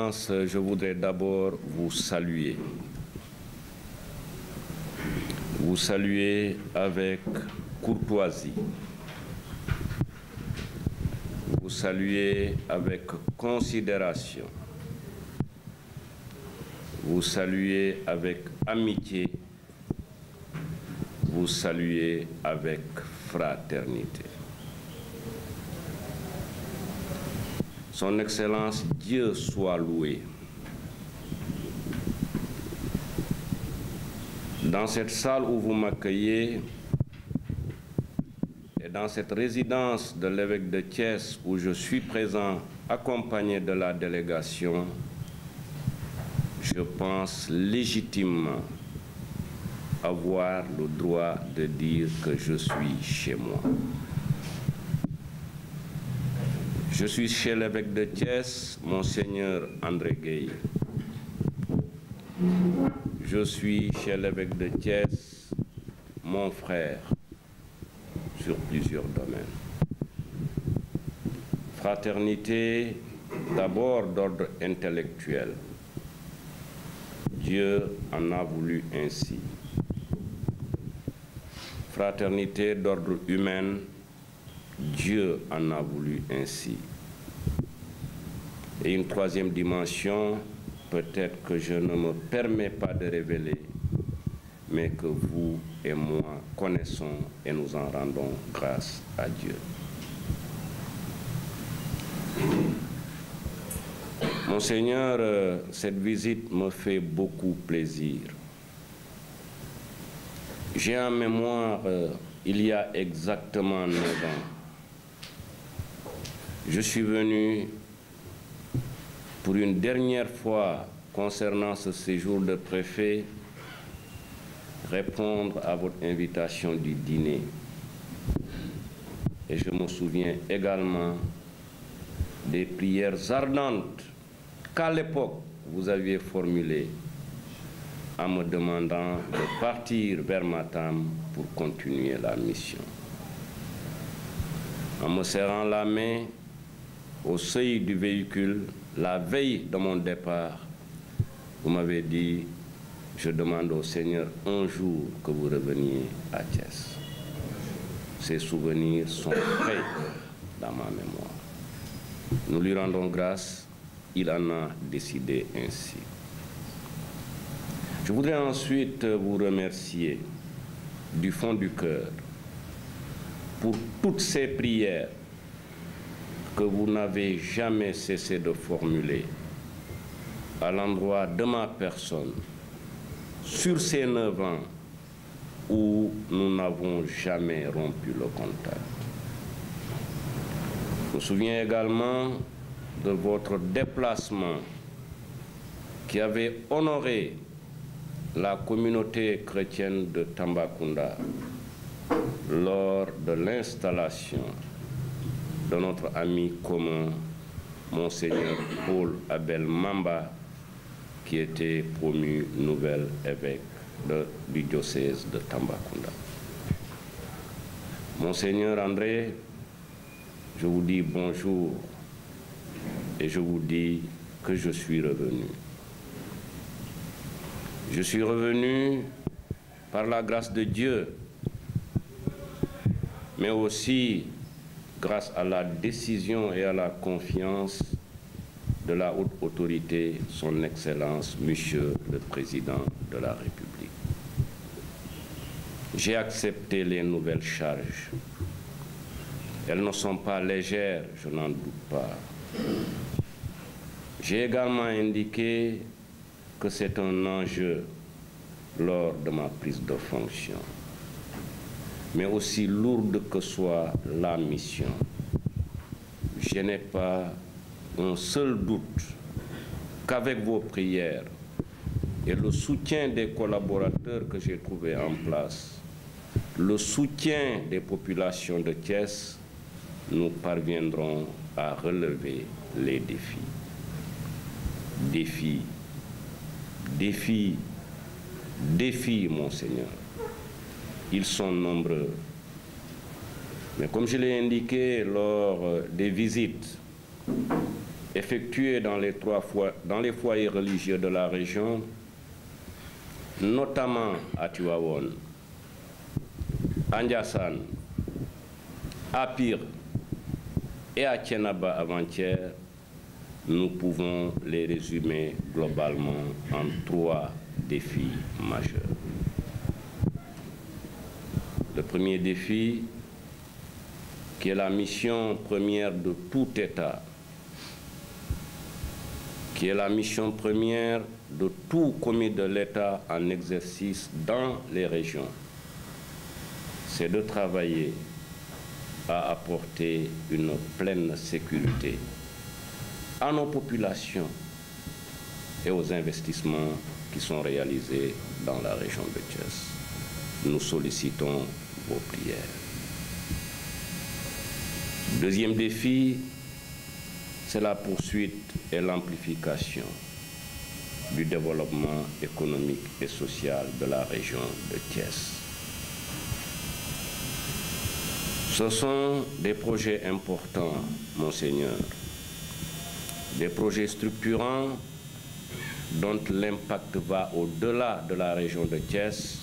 Excellences, je voudrais d'abord vous saluer. Vous saluer avec courtoisie. Vous saluer avec considération. Vous saluer avec amitié. Vous saluer avec fraternité. Son Excellence, Dieu soit loué. Dans cette salle où vous m'accueillez et dans cette résidence de l'évêque de Thiès où je suis présent accompagné de la délégation, je pense légitimement avoir le droit de dire que je suis chez moi. Je suis chez l'évêque de Thiès, Monseigneur André Gueye. Je suis chez l'évêque de Thiès, mon frère, sur plusieurs domaines. Fraternité, d'abord d'ordre intellectuel. Dieu en a voulu ainsi. Fraternité d'ordre humain, Dieu en a voulu ainsi. Et une troisième dimension, peut-être que je ne me permets pas de révéler, mais que vous et moi connaissons et nous en rendons grâce à Dieu. Monseigneur, cette visite me fait beaucoup plaisir. J'ai en mémoire, il y a exactement 9 ans, je suis venu pour une dernière fois concernant ce séjour de préfet, répondre à votre invitation du dîner. Et je me souviens également des prières ardentes qu'à l'époque vous aviez formulées en me demandant de partir vers Matam pour continuer la mission. En me serrant la main au seuil du véhicule, la veille de mon départ, vous m'avez dit, je demande au Seigneur un jour que vous reveniez à Thiès. Ces souvenirs sont frais dans ma mémoire. Nous lui rendons grâce, il en a décidé ainsi. Je voudrais ensuite vous remercier du fond du cœur pour toutes ces prières que vous n'avez jamais cessé de formuler à l'endroit de ma personne sur ces 9 ans où nous n'avons jamais rompu le contact. Je me souviens également de votre déplacement qui avait honoré la communauté chrétienne de Tambacounda lors de l'installation de notre ami commun, Monseigneur Paul Abel Mamba, qui était promu nouvel évêque du diocèse de Tambacounda. Monseigneur André, je vous dis bonjour et je vous dis que je suis revenu. Je suis revenu par la grâce de Dieu, mais aussi grâce à la décision et à la confiance de la haute autorité, son Excellence, Monsieur le Président de la République. J'ai accepté les nouvelles charges. Elles ne sont pas légères, je n'en doute pas. J'ai également indiqué que c'est un enjeu lors de ma prise de fonction. Mais aussi lourde que soit la mission, je n'ai pas un seul doute qu'avec vos prières et le soutien des collaborateurs que j'ai trouvés en place, le soutien des populations de Thiès, nous parviendrons à relever les défis. Défis, défis, défis, Monseigneur. Ils sont nombreux. Mais comme je l'ai indiqué lors des visites effectués dans les foyers religieux de la région, notamment à Tivaouane, à Ndiassane, à Pire et à Thiénaba avant-hier, nous pouvons les résumer globalement en 3 défis majeurs. Le premier défi, qui est la mission première de tout État, qui est la mission première de tout commis de l'État en exercice dans les régions, c'est de travailler à apporter une pleine sécurité à nos populations et aux investissements qui sont réalisés dans la région de Thiès. Nous sollicitons vos prières. Deuxième défi, c'est la poursuite et l'amplification du développement économique et social de la région de Thiès. Ce sont des projets importants, Monseigneur, des projets structurants dont l'impact va au-delà de la région de Thiès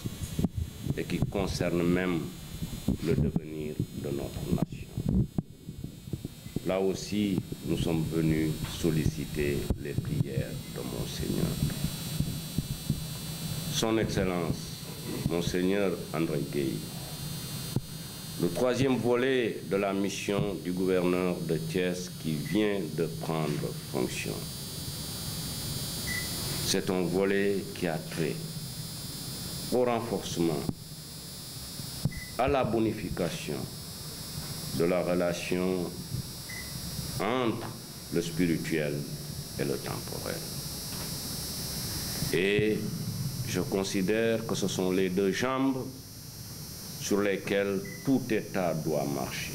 et qui concernent même le devenir de notre nation. Là aussi, nous sommes venus solliciter les prières de Monseigneur. Son Excellence, Monseigneur André Gueye, le troisième volet de la mission du gouverneur de Thiès qui vient de prendre fonction. C'est un volet qui a trait au renforcement, à la bonification de la relation entre le spirituel et le temporel. Et je considère que ce sont les 2 jambes sur lesquelles tout État doit marcher.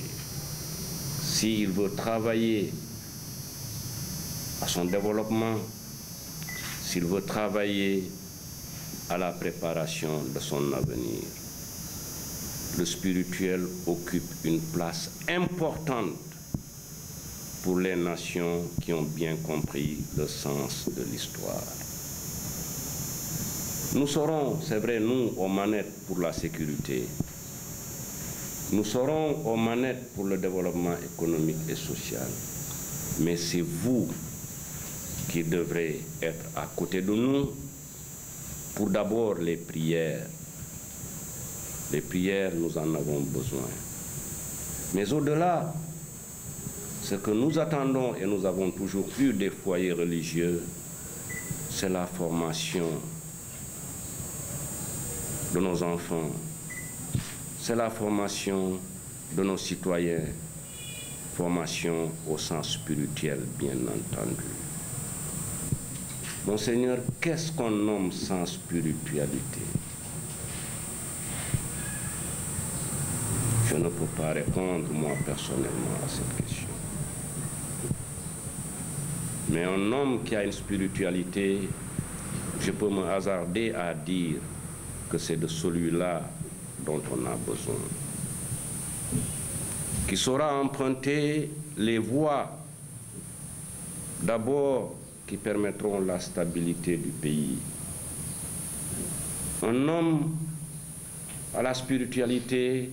S'il veut travailler à son développement, s'il veut travailler à la préparation de son avenir, le spirituel occupe une place importante pour les nations qui ont bien compris le sens de l'histoire. Nous serons, c'est vrai, nous, aux manettes pour la sécurité. Nous serons aux manettes pour le développement économique et social. Mais c'est vous qui devrez être à côté de nous pour d'abord les prières. Les prières, nous en avons besoin. Mais au-delà, ce que nous attendons et nous avons toujours eu des foyers religieux, c'est la formation de nos enfants, c'est la formation de nos citoyens, formation au sens spirituel, bien entendu. Monseigneur, qu'est-ce qu'on nomme sans spiritualité? Je ne peux pas répondre, moi, personnellement, à cette question. Mais un homme qui a une spiritualité, je peux me hasarder à dire que c'est de celui-là dont on a besoin. Qui saura emprunter les voies, d'abord, qui permettront la stabilité du pays. Un homme à la spiritualité,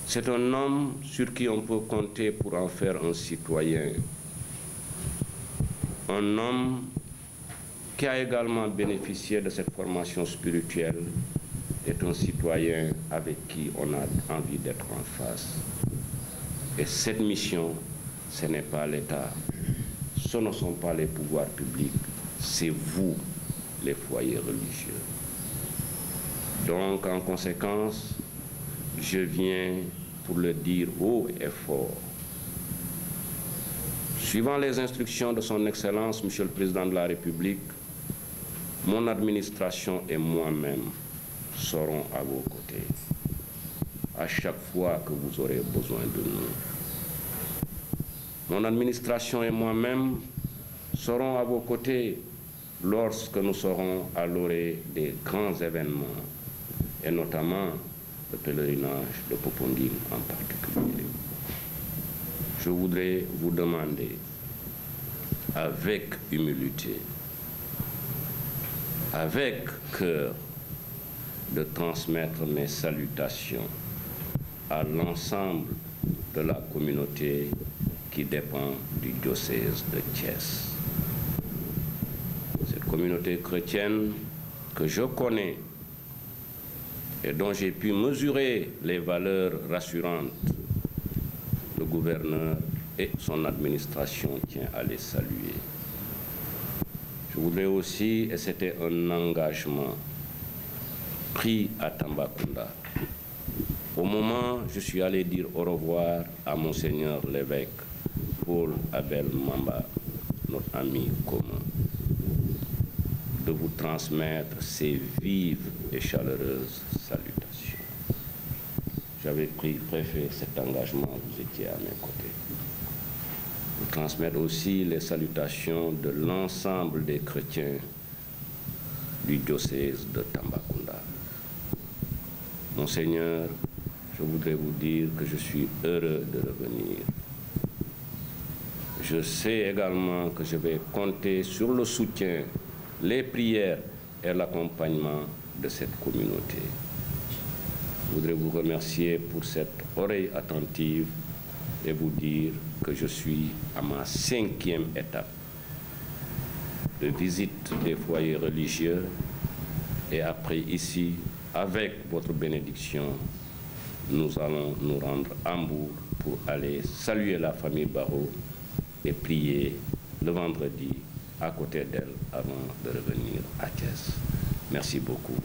c'est un homme sur qui on peut compter pour en faire un citoyen. Un homme qui a également bénéficié de cette formation spirituelle est un citoyen avec qui on a envie d'être en face. Et cette mission, ce n'est pas l'État, ce ne sont pas les pouvoirs publics, c'est vous, les foyers religieux. Donc, en conséquence, je viens pour le dire haut et fort. Suivant les instructions de son Excellence, Monsieur le Président de la République, mon administration et moi-même serons à vos côtés à chaque fois que vous aurez besoin de nous. Mon administration et moi-même serons à vos côtés lorsque nous serons à l'orée des grands événements, et notamment le pèlerinage de Popenguine en particulier. Je voudrais vous demander avec humilité, avec cœur, de transmettre mes salutations à l'ensemble de la communauté qui dépend du diocèse de Thiès. Cette communauté chrétienne que je connais et dont j'ai pu mesurer les valeurs rassurantes, le gouverneur et son administration tient à les saluer. Je voudrais aussi, et c'était un engagement pris à Tambacounda, au moment où je suis allé dire au revoir à Monseigneur l'évêque Paul Abel Mamba, notre ami commun, de vous transmettre ces vives et chaleureuses salutations. J'avais préfet cet engagement, vous étiez à mes côtés. Vous transmettre aussi les salutations de l'ensemble des chrétiens du diocèse de Tambacounda. Monseigneur, je voudrais vous dire que je suis heureux de revenir. Je sais également que je vais compter sur le soutien, les prières et l'accompagnement de cette communauté. Je voudrais vous remercier pour cette oreille attentive et vous dire que je suis à ma 5e étape de visite des foyers religieux et après ici, avec votre bénédiction, nous allons nous rendre à Hambourg pour aller saluer la famille Barrault et prier le vendredi à côté d'elle avant de revenir à Thiès. Merci beaucoup.